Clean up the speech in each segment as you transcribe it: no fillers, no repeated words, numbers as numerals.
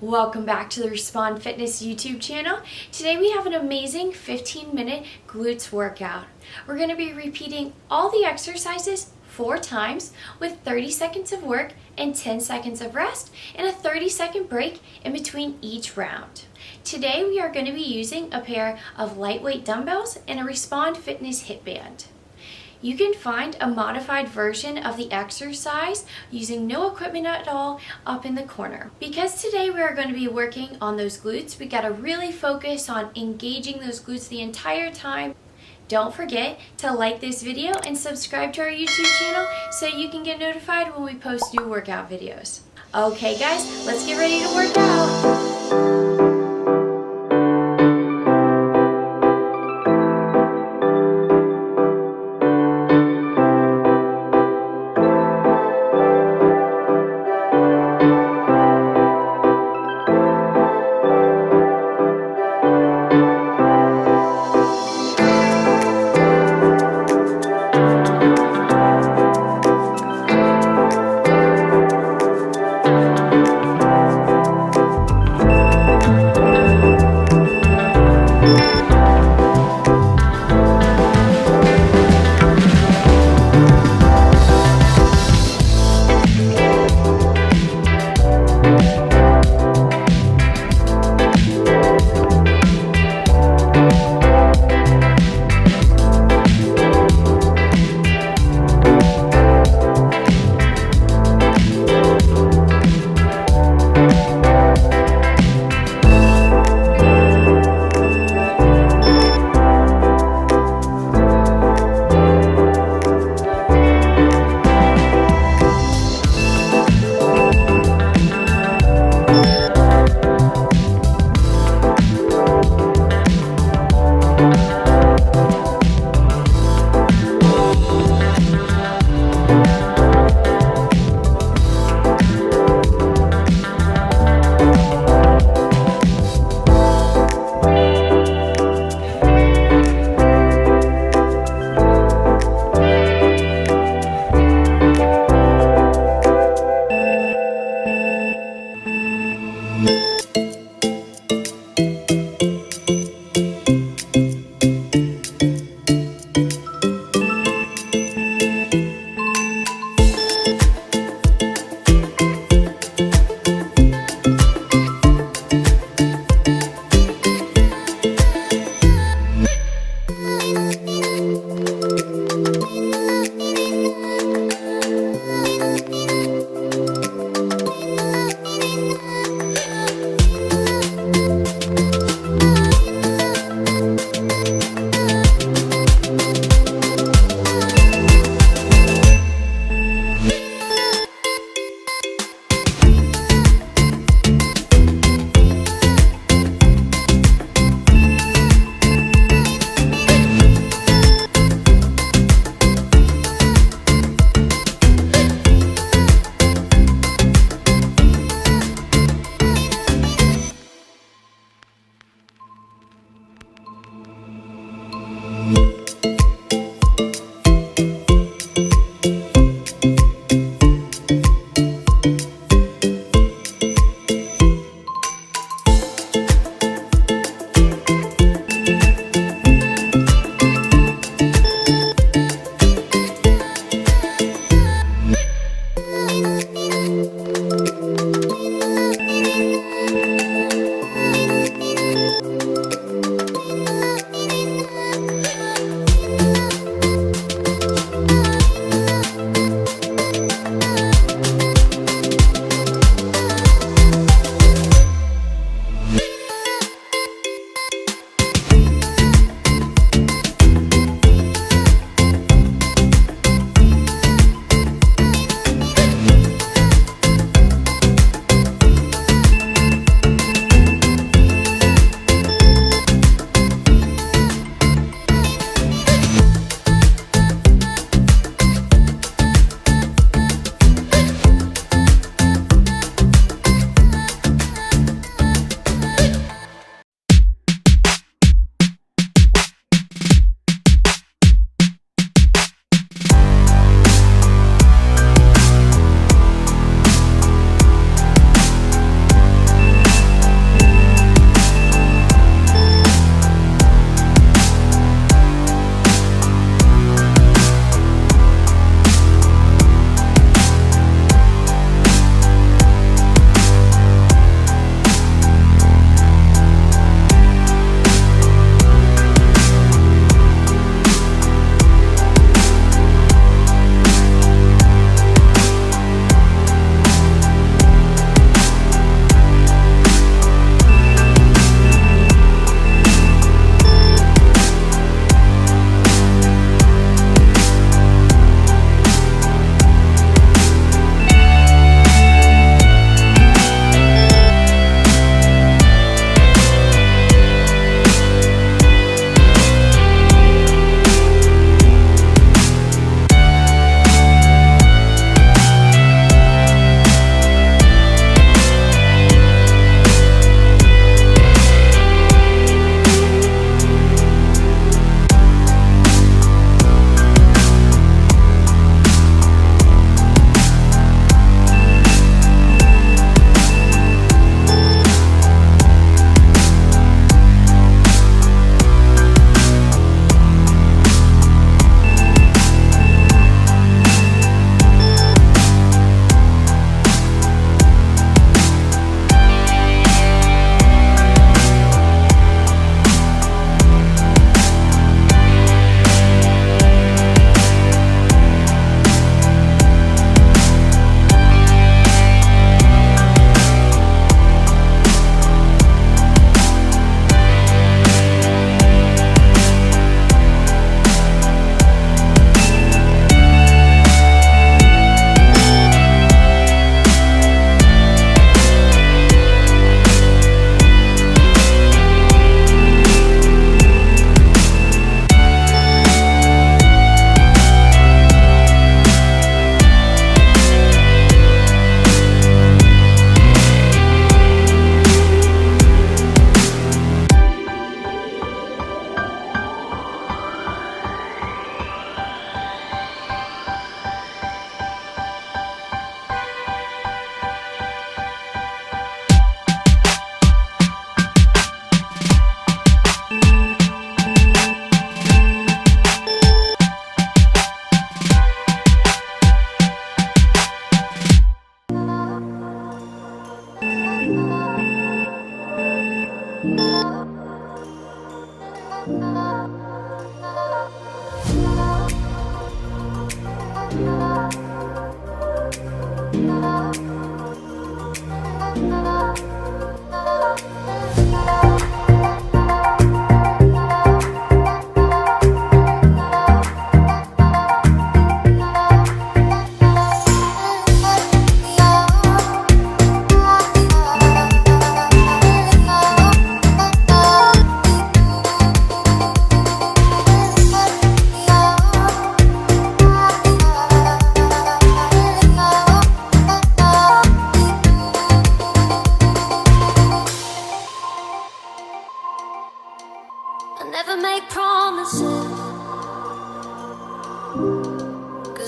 Welcome back to the Respond Fitness YouTube channel. Today we have an amazing 15-minute glutes workout. We're going to be repeating all the exercises 4 times with 30 seconds of work and 10 seconds of rest and a 30-second break in between each round. Today we are going to be using a pair of lightweight dumbbells and a Respond Fitness hip band. You can find a modified version of the exercise using no equipment at all up in the corner. Because today we are going to be working on those glutes, we got to really focus on engaging those glutes the entire time. Don't forget to like this video and subscribe to our YouTube channel so you can get notified when we post new workout videos. Okay guys, let's get ready to work out.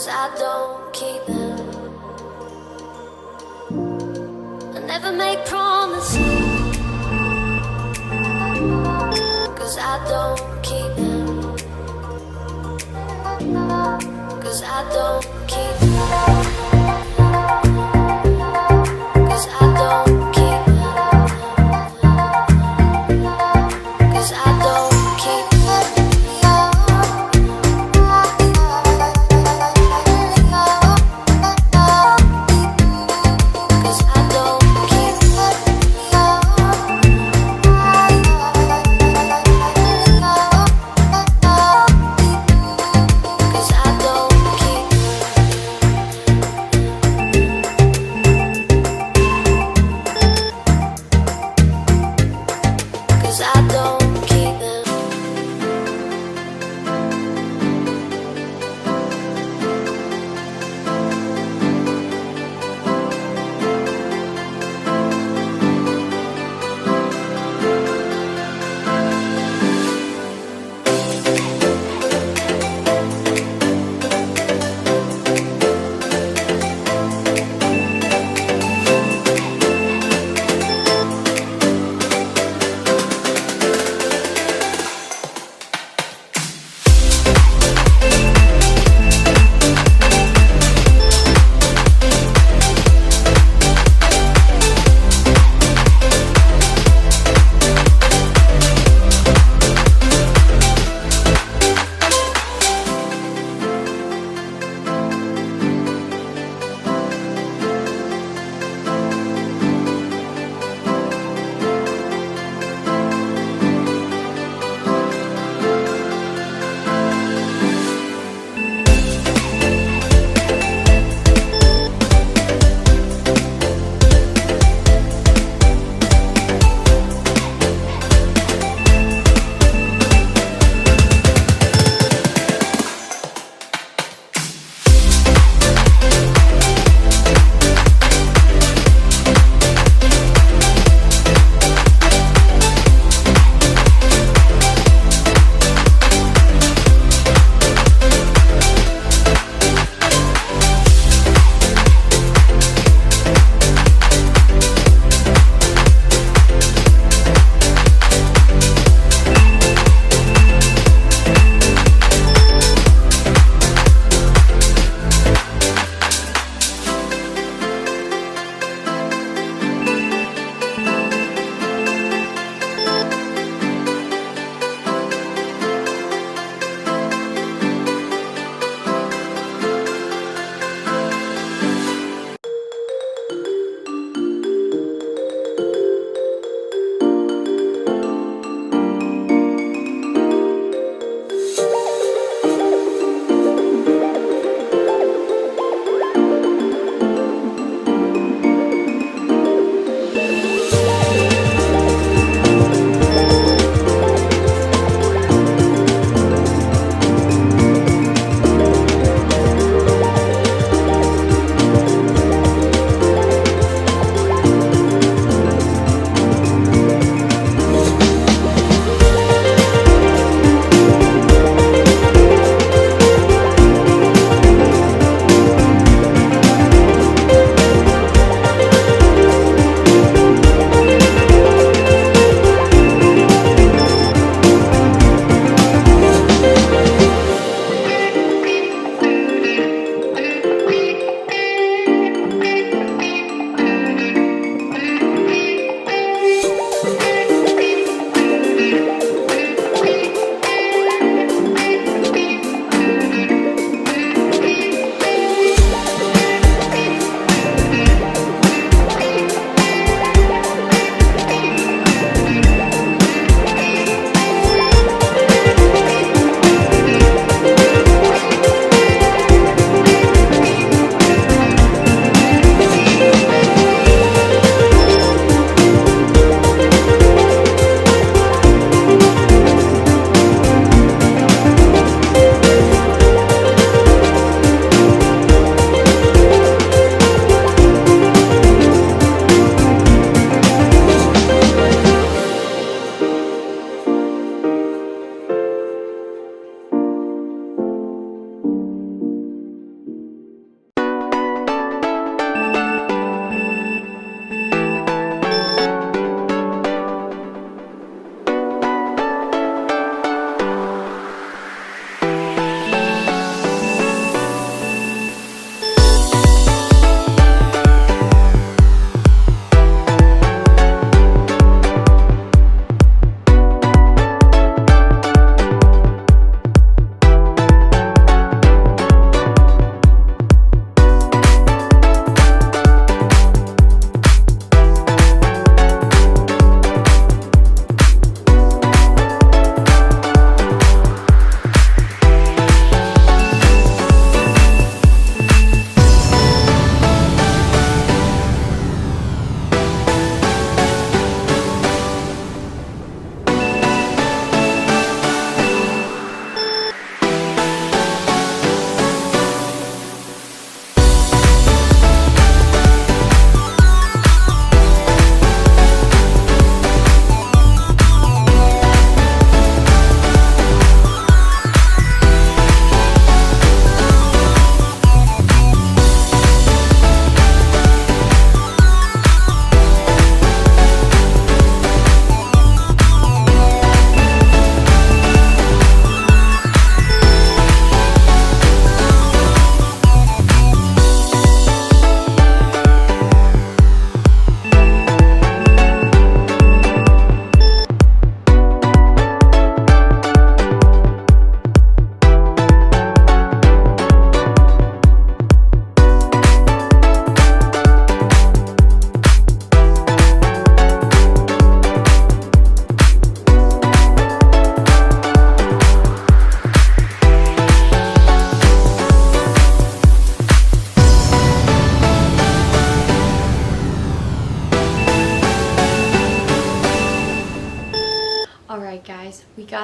'cause I don't keep them. I never make promises, 'cause I don't keep them. 'Cause I don't keep them. 'Cause I don't keep them. 'Cause I don't keep them. 'Cause I don't keep them. 'Cause I don't keep them.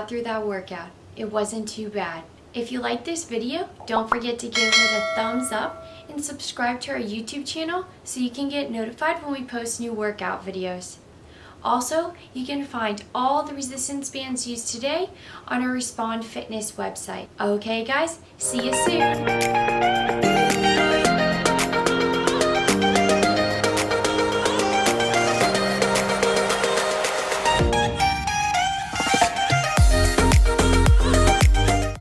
got through that workout. It wasn't too bad. If you like this video, don't forget to give it a thumbs up and subscribe to our YouTube channel so you can get notified when we post new workout videos. Also, you can find all the resistance bands used today on our Respond Fitness website. Okay guys, see you soon!